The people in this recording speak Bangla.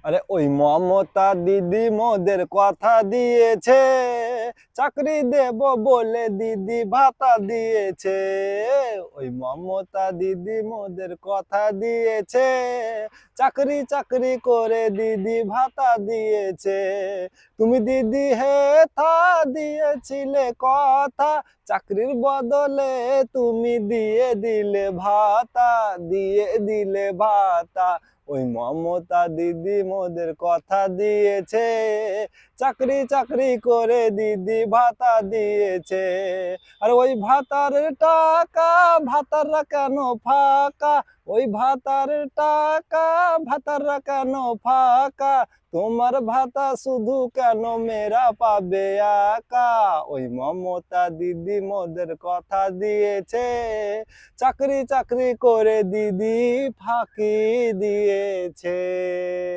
আরে ওই মমতা দিদি মোদের কথা দিয়েছে, চাকরি দেব বলে দিদি ভাতা দিয়েছে। ওই মমতা দিদি মোদের কথা দিয়েছে, চাকরি চাকরি করে দিদি ভাতা দিয়েছে। তুমি দিদি হে থা দিয়েছিলে কথা, চাকরির বদলে তুমি দিয়ে দিলে ভাতা, দিয়ে দিলে ভাতা। ওই মমতা দিদি মোদের কথা দিয়েছে, চাকরি চাকরি করে দিদি ভাতা দিয়েছে। আর ওই ভাতার টাকা ভাতাররা কেন ফাঁকা, ওই ভাতার টাকা ভাতাররা কেন ফাঁকা, তোমার ভাতা শুধু কেন মেয়েরা পাবে একা। ওই মমতা দিদি মোদের কথা দিয়েছে, চাকরি চাকরি করে দিদি ফাঁকি দিয়েছে।